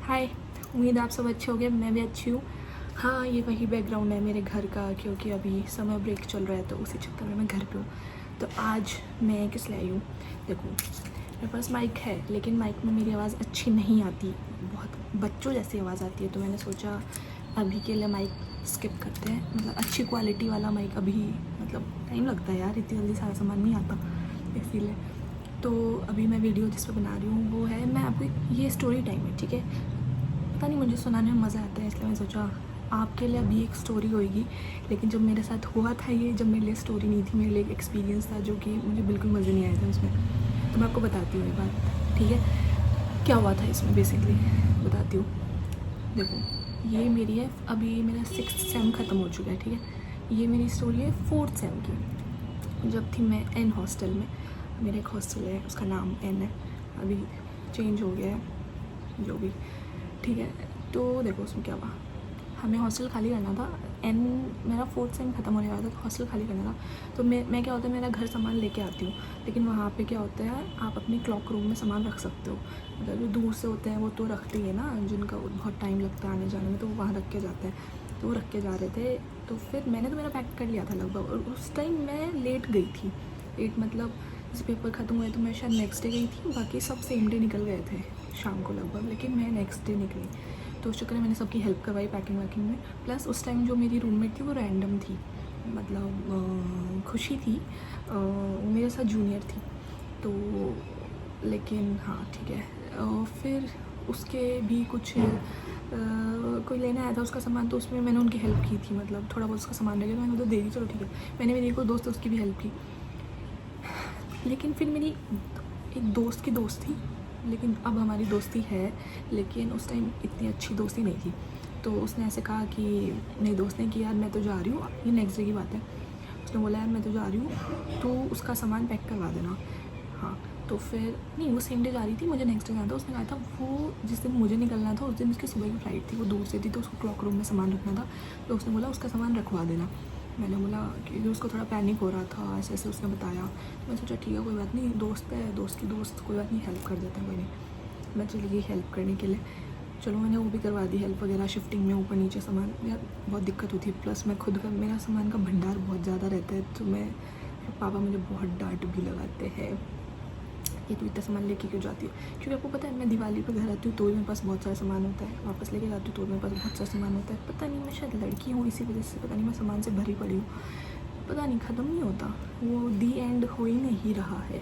हाय, उम्मीद आप सब अच्छे होंगे। मैं भी अच्छी हूँ। हाँ, ये वही बैकग्राउंड है मेरे घर का, क्योंकि अभी समर ब्रेक चल रहा है तो उसी चक्कर में मैं घर पे हूँ। तो आज मैं किस लिए आई हूँ, देखो मेरे पास माइक है लेकिन माइक में मेरी आवाज़ अच्छी नहीं आती, बहुत बच्चों जैसी आवाज़ आती है। तो मैंने सोचा अभी के लिए माइक स्किप करते हैं, मतलब अच्छी क्वालिटी वाला माइक। अभी मतलब टाइम लगता है यार, इतनी जल्दी सारा सामान नहीं आता, इसीलिए। तो अभी मैं वीडियो जिस पर बना रही हूँ वो है, मैं आपको ये स्टोरी टाइम है, ठीक है। पता नहीं, मुझे सुनाने में मज़ा आता है, इसलिए मैं सोचा आपके लिए अभी एक स्टोरी होएगी। लेकिन जब मेरे साथ हुआ था ये, जब मेरे लिए स्टोरी नहीं थी, मेरे लिए एक एक्सपीरियंस था जो कि मुझे बिल्कुल मज़े नहीं आया था उसमें। तो मैं आपको बताती हूँ ये बात, ठीक है। क्या हुआ था इसमें बेसिकली बताती हूँ। देखो ये मेरी है, अभी मेरा 6th सेम ख़त्म हो चुका है, ठीक है। ये मेरी स्टोरी है 4th सेम की, जब थी मैं एन हॉस्टल में। मेरा एक हॉस्टल है, उसका नाम एन है, अभी चेंज हो गया है जो भी, ठीक है। तो देखो उसमें क्या हुआ, हमें हॉस्टल खाली करना था। एन मेरा 4th सेम ख़त्म होने वाला था तो हॉस्टल खाली करना था। तो मैं क्या होता है, मेरा घर सामान लेके आती हूँ, लेकिन वहाँ पे क्या होता है, आप अपनी क्लॉक रूम में सामान रख सकते हो। मतलब जो दूर से होते हैं वो तो रखते ही है ना, जिनका बहुत टाइम लगता है आने जाने में, तो वो वहाँ रख के जाते हैं। तो वो रख के जा रहे थे, तो फिर मैंने तो मेरा पैक कर लिया था लगभग, और उस टाइम मैं लेट गई थी। लेट मतलब जैसे पेपर ख़त्म हुए तो मैं शायद नेक्स्ट डे गई थी, बाकी सब सेम डे निकल गए थे शाम को लगभग, लेकिन मैं नेक्स्ट डे निकली। तो उस चक्कर में मैंने सबकी हेल्प करवाई पैकिंग वैकिंग में। प्लस उस टाइम जो मेरी रूममेट थी वो रैंडम थी, मतलब खुशी थी, वो मेरे साथ जूनियर थी। तो लेकिन हाँ ठीक है। फिर उसके भी कुछ कोई लेने आया था उसका सामान, तो उसमें मैंने उनकी हेल्प की थी, मतलब थोड़ा बहुत उसका सामान रह गया तो मैंने उधर दे दी, चलो ठीक है। मैंने मेरी एक और दोस्त है उसकी भी हेल्प की। लेकिन फिर मेरी एक दोस्त की दोस्त थी, लेकिन अब हमारी दोस्ती है, लेकिन उस टाइम इतनी अच्छी दोस्ती नहीं थी। तो उसने ऐसे कहा कि मेरी दोस्त ने कि यार मैं तो जा रही हूँ, ये नेक्स्ट डे की बात है। उसने बोला यार मैं तो जा रही हूँ, तो उसका सामान पैक करवा देना। हाँ, तो फिर नहीं, वो सेम डे जा रही थी, मुझे नेक्स्ट डे जाना था। उसने कहा था वो जिस दिन मुझे निकलना था उस दिन उसकी सुबह की फ़्लाइट थी, वो दूर से थी, तो उसको क्लॉक रूम में सामान रखना था। तो उसने बोला उसका सामान रखवा देना। मैंने बोला कि उसको थोड़ा पैनिक हो रहा था, ऐसे ऐसे उसने बताया। तो मैं सोचा ठीक है कोई बात नहीं, दोस्त है, दोस्त की दोस्त, कोई बात नहीं, हेल्प कर देते हैं, कोई नहीं। मैं चली गई हेल्प करने के लिए। चलो मैंने वो भी करवा दी हेल्प वगैरह, शिफ्टिंग में ऊपर नीचे सामान। यार बहुत दिक्कत होती है, प्लस मैं खुद का, मेरा सामान का भंडार बहुत ज़्यादा रहता है, तो मैं, पापा मुझे बहुत डांट भी लगाते हैं कि तू इतना सामान लेके क्यों जाती है। क्योंकि आपको पता है मैं दिवाली पे घर आती हूँ तो ही मेरे पास बहुत सारा सामान होता है, वापस लेके जाती हूँ तो मेरे पास बहुत सारा सामान होता है। पता नहीं, मैं शायद लड़की हूँ इसी वजह से, पता नहीं मैं सामान से भरी पड़ी हूँ, पता नहीं, ख़त्म नहीं होता, वो दी एंड हो ही नहीं रहा है।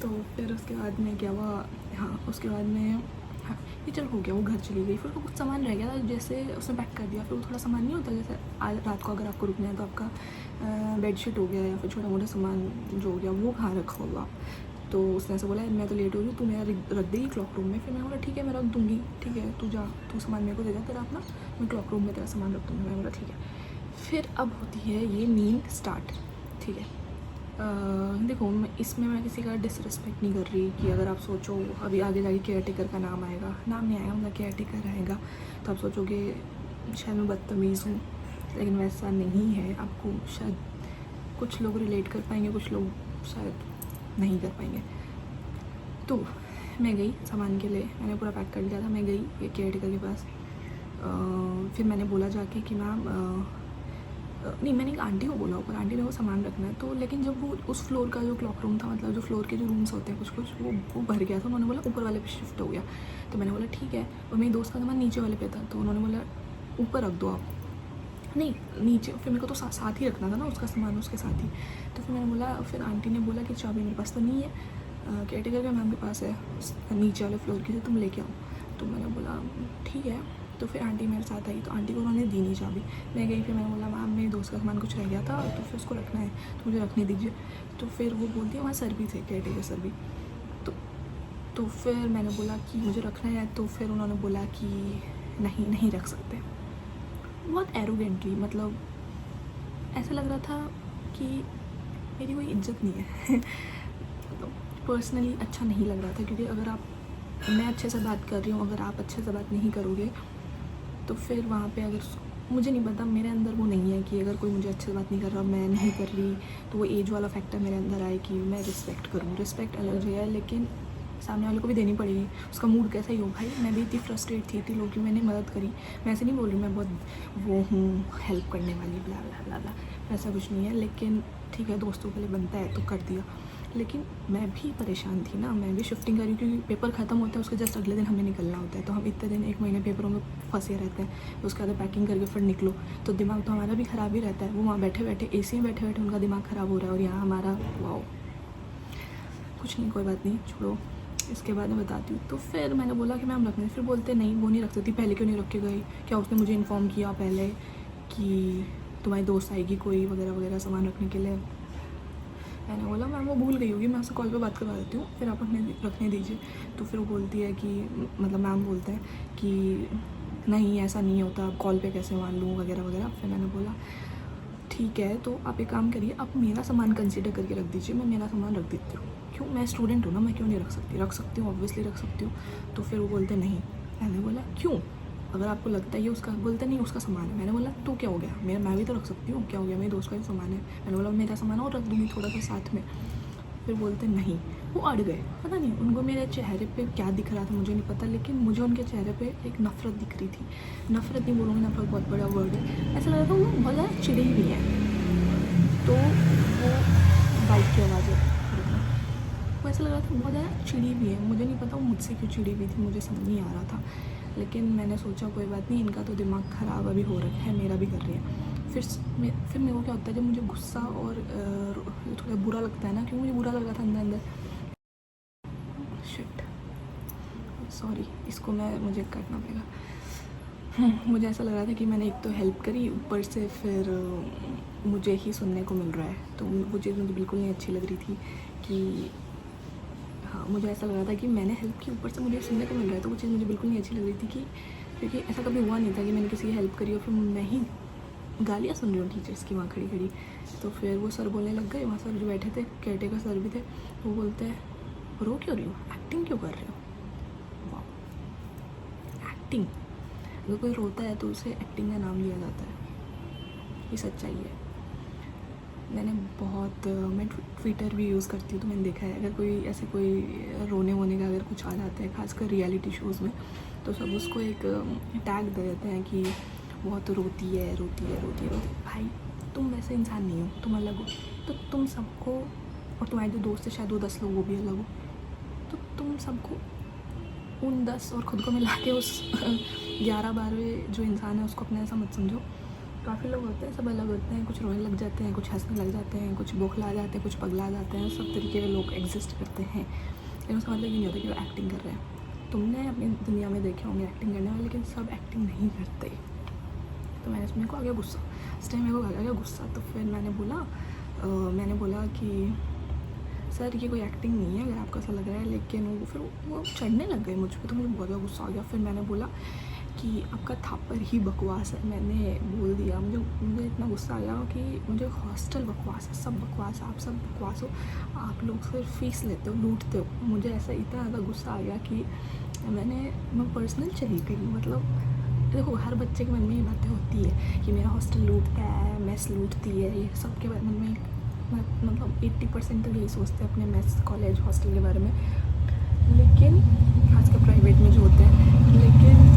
तो फिर उसके बाद में क्या हुआ, हाँ उसके बाद में, हाँ ये चल हो गया, वो घर चली गई। फिर उसको कुछ सामान रह गया था, जैसे उसने पैक कर दिया। फिर वो थोड़ा सामान नहीं होता, जैसे आज रात को अगर आपको रुकना है तो आपका बेडशीट हो गया या फिर छोटा मोटा सामान जो हो गया वो कहाँ रखा होगा। तो उसने ऐसे बोला मैं तो लेट हो रही हूँ, तू मेरा रख देगी क्लॉक रूम में। फिर मैंने बोला ठीक है मैं रख दूँगी, ठीक है तू जा, तू सामान मेरे को दे जा तेरा अपना, मैं क्लॉक रूम में तेरा सामान रख दूँगी। मैंने बोला ठीक है। फिर अब होती है ये नींद स्टार्ट, ठीक है। देखो इसमें मैं किसी का डिसरिस्पेक्ट नहीं कर रही कि अगर आप सोचो अभी आगे जाके केयर टेकर का नाम आएगा, नाम नहीं आएगा, मतलब केयर टेकर आएगा, तो आप सोचोगे शायद मैं बदतमीज़ हूँ, लेकिन वैसा नहीं है। आपको शायद कुछ लोग रिलेट कर पाएंगे, कुछ लोग शायद नहीं कर पाएंगे। तो मैं गई सामान के लिए, मैंने पूरा पैक कर लिया था। मैं गई ये केयर टेकर के पास। फिर मैंने बोला जाके कि मैम, नहीं मैंने एक आंटी को बोला ऊपर, आंटी ने वो सामान रखना है। तो लेकिन जब वो उस फ्लोर का जो क्लॉक रूम था, मतलब जो फ्लोर के जो रूम्स होते हैं कुछ कुछ, वो भर गया था। उन्होंने बोला ऊपर वाले पे शिफ्ट हो गया। तो मैंने बोला ठीक है, और मेरी दोस्त का सामान नीचे वाले पे था, तो उन्होंने बोला ऊपर रख दो आप, नहीं नीचे। फिर मेरे को तो साथ ही रखना था ना उसका सामान उसके साथ ही। तो फिर मैंने बोला, फिर आंटी ने बोला कि चाबी मेरे पास तो नहीं है, केयर टेकर के मैम के पास है नीचे वाले फ्लोर की, तो तुम लेके आओ। तो मैंने बोला ठीक है। तो फिर आंटी मेरे साथ आई, तो आंटी को उन्होंने दी नहीं चाबी। मैं गई, फिर मैंने बोला मैम मेरे दोस्त का सामान कुछ रह गया था तो फिर उसको रखना है, तो मुझे रखने दीजिए। तो फिर वो बोलती है वहाँ सर भी थे, केयर टेकर सर भी। तो फिर मैंने बोला कि मुझे रखना है, तो फिर उन्होंने बोला कि नहीं नहीं रख सकते, बहुत एरोगेंटली, मतलब ऐसा लग रहा था कि मेरी कोई इज्जत नहीं है। तो पर्सनली अच्छा नहीं लग रहा था, क्योंकि अगर आप, मैं अच्छे से बात कर रही हूँ, अगर आप अच्छे से बात नहीं करोगे तो फिर वहाँ पे अगर, मुझे नहीं पता, मेरे अंदर वो नहीं है कि अगर कोई मुझे अच्छे से बात नहीं कर रहा, मैं नहीं कर रही, तो वो एज वाला फैक्टर मेरे अंदर आए कि मैं रिस्पेक्ट करूँ। रिस्पेक्ट अलग है, लेकिन सामने वाले को भी देनी पड़ेगी, उसका मूड कैसा ही हो। भाई मैं भी इतनी फ्रस्ट्रेट थी, इतनी लोगों की मैंने मदद करी। मैं ऐसे नहीं बोल रही मैं बहुत वो हूँ हेल्प करने वाली, ब्ला ब्ला ब्ला ब्ला, ऐसा कुछ नहीं है। लेकिन ठीक है, दोस्तों के लिए बनता है तो कर दिया। लेकिन मैं भी परेशान थी ना, मैं भी शिफ्टिंग करी, क्योंकि पेपर ख़त्म होता है उसके जस्ट अगले दिन हमें निकलना होता है। तो हम इतने दिन 1 महीने पेपरों में फंसे रहते हैं, उसके बाद पैकिंग करके फिर निकलो, तो दिमाग तो हमारा भी ख़राब ही रहता है। वो वहाँ बैठे बैठे AC में बैठे बैठे उनका दिमाग ख़राब हो रहा है, और यहाँ हमारा वाओ। कुछ नहीं, कोई बात नहीं, छोड़ो, इसके बाद मैं बताती हूँ। तो फिर मैंने बोला कि मैम रखने, फिर बोलते नहीं वो नहीं रख सकती। पहले क्यों नहीं रख के गई, क्या उसने मुझे इन्फॉर्म किया पहले कि तुम्हारी दोस्त आएगी कोई वगैरह वगैरह सामान रखने के लिए। मैंने बोला मैम वो भूल गई होगी, मैं उससे कॉल पे बात करवा देती हूँ, फिर आप रखने दीजिए। तो फिर वो बोलती है कि मतलब मैम बोलते हैं कि नहीं ऐसा नहीं होता, कॉल पे कैसे मान लूँ वगैरह वगैरह। फिर मैंने बोला ठीक है, तो आप एक काम करिए, आप मेरा सामान कंसीडर करके रख दीजिए, मैं मेरा सामान रख देती हूँ। क्यों, मैं स्टूडेंट हूँ ना, मैं क्यों नहीं रख सकती हूँ, ऑब्वियसली रख सकती हूँ। तो फिर वो बोलते नहीं। मैंने बोला क्यों, अगर आपको लगता है ये उसका, बोलते नहीं उसका सामान है। मैंने बोला तो क्या हो गया, मैं भी तो रख सकती हूँ, क्या हो गया, मेरे दोस्त का ही सामान है। मैंने बोला मेरा सामान और रख दूँगी थोड़ा सा साथ में। फिर बोलते नहीं, वो अड़ गए। पता नहीं उनको मेरे चेहरे पे क्या दिख रहा था, मुझे नहीं पता, लेकिन मुझे उनके चेहरे पे एक नफ़रत दिख रही थी। नफ़रत नहीं बोलूँगी, नफ़रत बहुत बड़ा वर्ड है। ऐसा लग रहा था वो बहुत ज़्यादा चिड़ी हुई है। तो वो बाइक की आवाज़ है, वो ऐसा लग रहा था बहुत ज़्यादा चिड़ी भी है। मुझे नहीं पता वो मुझसे क्यों चिड़ी हुई थी, मुझे समझ नहीं आ रहा था। लेकिन मैंने सोचा कोई बात नहीं, इनका तो दिमाग ख़राब अभी हो रखा है, मेरा भी कर रही है। फिर मेरे को क्या होता है, जब मुझे गुस्सा और थोड़ा बुरा लगता है ना, क्योंकि मुझे बुरा लग रहा था अंदर अंदर। शिट, सॉरी, इसको मुझे काटना पड़ेगा। मुझे ऐसा लग रहा था कि मैंने एक तो हेल्प करी, ऊपर से फिर मुझे ही सुनने को मिल रहा है। तो वो चीज़ मुझे बिल्कुल नहीं अच्छी लग रही थी कि हाँ, मुझे ऐसा लग रहा था कि मैंने हेल्प की, ऊपर से मुझे सुनने को मिल रहा है। तो वो चीज़ मुझे बिल्कुल नहीं अच्छी लग रही थी कि, क्योंकि ऐसा कभी हुआ नहीं था कि मैंने किसी की हेल्प करी और फिर मैं ही गालियाँ सुन रही हूँ टीचर्स की वहाँ खड़ी खड़ी। तो फिर वो सर बोलने लग गए, वहाँ सर जो बैठे थे, केयरटेकर सर भी थे, वो बोलते हैं रो क्यों रही हो, एक्टिंग क्यों कर रहे हो। वाह, एक्टिंग, अगर कोई रोता है तो उसे एक्टिंग का नाम लिया जाता है, ये सच्चाई है। मैं ट्विटर भी यूज़ करती हूँ, तो मैंने देखा है अगर कोई ऐसे कोई रोने वोने का अगर कुछ आ जाता है, खासकर रियलिटी शोज़ में, तो सब उसको एक टैग दे देते हैं कि बहुत रोती है। भाई तुम वैसे इंसान नहीं हो, तुम अलग हो। तो तुम सबको, और तुम्हारे जो दोस्त है शायद वो 10 लोग वो भी अलग हो, तो तुम सबको उन 10 और ख़ुद को मिला के उस 11-12वें जो इंसान है उसको अपने ऐसा मत समझो। काफ़ी लोग होते हैं, सब अलग होते हैं, कुछ रोने लग जाते हैं, कुछ हंसने लग जाते हैं, कुछ बौखला जाते हैं, कुछ पगला जाते हैं, सब तरीके के लोग एग्जिस्ट करते हैं। लेकिन उसका मतलब ये नहीं होता कि वो एक्टिंग कर रहे हैं। तुमने अपनी दुनिया में देखे होंगे एक्टिंग करने वाले, लेकिन सब एक्टिंग नहीं करते। तो मेरे को आ गया गुस्सा, इस टाइम मेरे को आ गया गुस्सा। तो फिर मैंने बोला कि सर ये कोई एक्टिंग नहीं है, अगर आपको ऐसा लग रहा है। लेकिन फिर वो चढ़ने लग गए मुझ पर, तो मुझे बहुत ज़्यादा गुस्सा आ गया। फिर मैंने बोला कि आपका थापर ही बकवास है, मैंने बोल दिया। मुझे इतना गुस्सा आया कि मुझे हॉस्टल बकवास है, सब बकवास है, आप सब बकवास हो, आप लोग सिर्फ फीस लेते हो, लूटते हो। मुझे ऐसा इतना ज़्यादा गुस्सा आ गया कि मैं पर्सनल चली गई। मतलब देखो, हर बच्चे के मन में ये बातें होती है कि मेरा हॉस्टल लूटता है, मेस लूटती है, ये सबके मन में मतलब 80% तो यही सोचते हैं अपने मेस, कॉलेज, हॉस्टल के बारे में। लेकिन खासकर प्राइवेट में जो होते हैं, लेकिन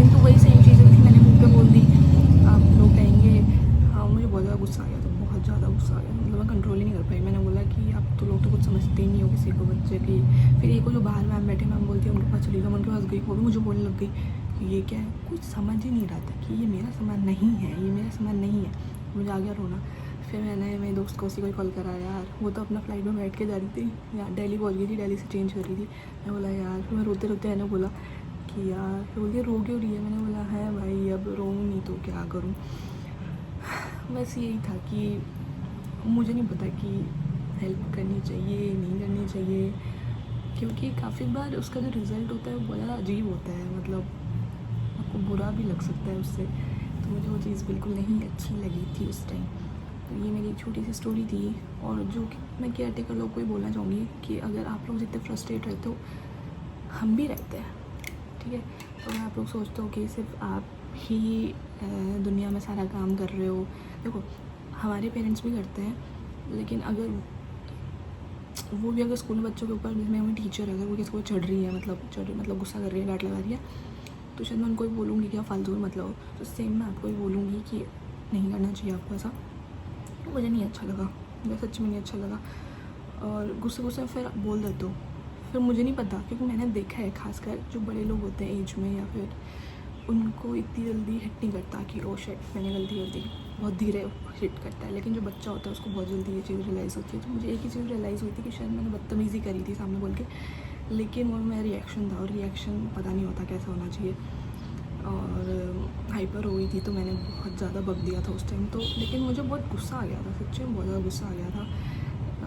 तो वही सेम चीज़ें थी, मैंने मुँह पे बोल दी। आप लोग कहेंगे, हाँ, मुझे बहुत ज़्यादा गुस्सा आ गया, तो बहुत ज़्यादा गुस्सा आ गया, मतलब मैं कंट्रोल ही नहीं कर पाई। मैंने बोला कि आप तो लोग तो कुछ समझते ही नहीं हो किसी को, बच्चे की। फिर एक को जो बाहर मैम बैठे, मैम बोलती है उनके पास चली गई, उनके पास गई, वो भी मुझे बोलने लग गई कि ये क्या है, कुछ समझ ही नहीं रहा था कि ये मेरा सामान नहीं है, ये मेरा सामान नहीं है। मुझे आ गया रोना। फिर मैंने मेरे दोस्त को उसी को कॉल करा, यार वो तो अपना फ्लाइट में बैठ के जा रही थी, यार दिल्ली पहुँच गई थी, दिल्ली से चेंज कर रही थी। मैं बोला यार, फिर मैं रोते रोते मैंने बोला कि यार, फिर बोलिए रो क्यों रही है। मैंने बोला है भाई, अब रोऊँ नहीं तो क्या करूँ। बस यही था कि मुझे नहीं पता कि हेल्प करनी चाहिए नहीं करनी चाहिए, क्योंकि काफ़ी बार उसका जो रिज़ल्ट होता है वो बड़ा अजीब होता है, मतलब आपको बुरा भी लग सकता है उससे। तो मुझे वो चीज़ बिल्कुल नहीं अच्छी लगी थी उस टाइम। तो ये मेरी छोटी सी स्टोरी थी, और जो कि मैं केयरटेकर लोग को ही बोलना चाहूँगी कि अगर आप लोग जितने फ्रस्ट्रेट रहते हो, हम भी रहते हैं, ठीक है। तो अगर आप लोग सोचते हो कि सिर्फ आप ही दुनिया में सारा काम कर रहे हो, देखो हमारे पेरेंट्स भी करते हैं, लेकिन अगर वो भी अगर स्कूल में बच्चों के ऊपर, जिसमें मैं टीचर अगर वो किसी को चढ़ रही है, मतलब गुस्सा कर रही है, डांट लगा रही है, तो शायद मैं उनको ही बोलूँगी कि आप फालतू में मतलब, तो सेम मैं आपको ही बोलूँगी कि नहीं करना चाहिए आपको ऐसा। मुझे नहीं अच्छा लगा, मुझे सच में नहीं अच्छा लगा। और गुस्से में फिर बोल देते हो, फिर मुझे नहीं पता, क्योंकि मैंने देखा है खासकर जो बड़े लोग होते हैं एज में, या फिर उनको इतनी जल्दी हिट नहीं करता कि ओ शिट मैंने गलती कर दी, बहुत धीरे हिट करता है। लेकिन जो बच्चा होता है उसको बहुत जल्दी ये चीज़ रियलाइज़ होती है। तो मुझे एक ही चीज़ रियलाइज़ हुई थी कि शायद मैंने बदतमीज़ी करी थी सामने बोल के, लेकिन वो मेरा रिएक्शन था, और रिएक्शन पता नहीं होता कैसा होना चाहिए, और हाइपर हो गई थी तो मैंने बहुत ज़्यादा बक दिया था उस टाइम तो। लेकिन मुझे बहुत गुस्सा आ गया था, सच्ची में बहुत ज़्यादा गुस्सा आ गया था।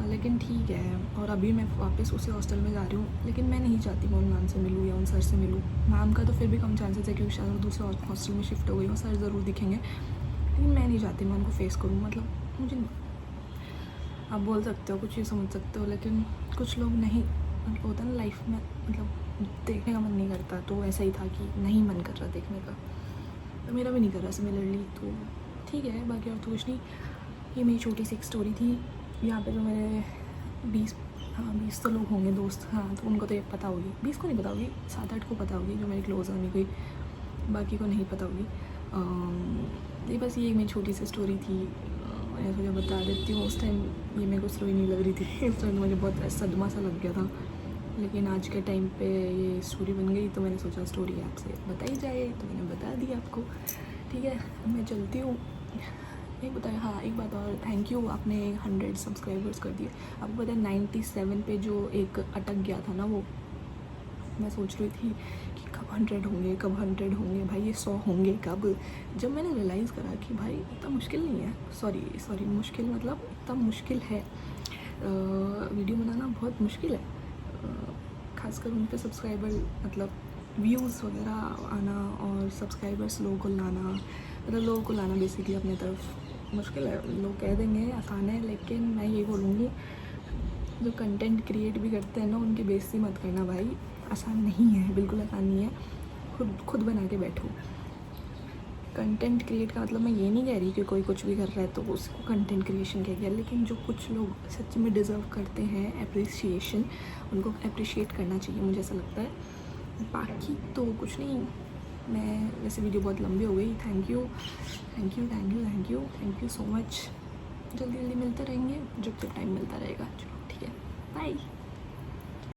लेकिन ठीक है, और अभी मैं वापस उसी हॉस्टल में जा रही हूँ, लेकिन मैं नहीं चाहती मैं उन मैम से मिलूँ या उन सर से मिलूँ। मैम का तो फिर भी कम चांसेस है, क्योंकि शायद वो दूसरे हॉस्टल में शिफ्ट हो गई हो, सर ज़रूर दिखेंगे, लेकिन मैं नहीं चाहती मैं उनको फेस करूँ। मतलब मुझे, आप बोल सकते हो कुछ ही समझ सकते हो, लेकिन कुछ लोग नहीं, मतलब होता है ना लाइफ में, मतलब देखने का मन नहीं करता, तो ऐसा ही था कि नहीं मन कर रहा देखने का, तो मेरा भी नहीं कर रहा सिमिलरली, तो ठीक है। बाकी और तो कुछ नहीं, ये मेरी छोटी सी एक स्टोरी थी। यहाँ पे जो मेरे 20 तो लोग होंगे दोस्त, हाँ, तो उनको तो ये पता होगी, 20 को नहीं पता होगी, 7-8 को पता होगी जो मेरी क्लोज आने कोई, बाकी को नहीं पता होगी। ये बस ये मेरी छोटी सी स्टोरी थी, मैंने सोचा बता देती हूँ। उस टाइम ये मेरे को स्टोरी नहीं लग रही थी, उस टाइम मुझे बहुत सदमा सा लग गया था, लेकिन आज के टाइम पे ये स्टोरी बन गई, तो मैंने सोचा स्टोरी आपसे बताई जाए, तो मैंने बता दी आपको। ठीक है, मैं चलती हूँ। एक बताया, हाँ एक बात और, थैंक यू, आपने 100 सब्सक्राइबर्स कर दिए। आपको पता है 97 पे जो एक अटक गया था ना, वो मैं सोच रही थी कि कब 100 होंगे, कब 100 होंगे, भाई ये 100 होंगे कब। जब मैंने रियलाइज़ करा कि भाई इतना मुश्किल नहीं है, सॉरी मुश्किल मतलब इतना मुश्किल है, वीडियो बनाना बहुत मुश्किल है, खासकर उन पे सब्सक्राइबर, मतलब व्यूज़ वगैरह आना, और सब्सक्राइबर्स लोगों को लाना, मतलब लोगों को लाना बेसिकली अपने तरफ मुश्किल है। लोग कह देंगे आसान है, लेकिन मैं ये बोलूँगी जो कंटेंट क्रिएट भी करते हैं ना, उनकी बेइज्जती मत करना भाई, आसान नहीं है, बिल्कुल आसान नहीं है। खुद बना के बैठो। कंटेंट क्रिएट का मतलब मैं ये नहीं कह रही कि कोई कुछ भी कर रहा है तो उसको कंटेंट क्रिएशन कह गया, लेकिन जो कुछ लोग सच में डिज़र्व करते हैं अप्रिसिएशन, उनको अप्रिशिएट करना चाहिए, मुझे ऐसा लगता है। बाकी तो कुछ नहीं, मैं वैसे वीडियो बहुत लंबी हो गई। Thank you so much. जल्दी मिलते रहेंगे जब टाइम मिलता रहेगा। चलो ठीक है, बाय।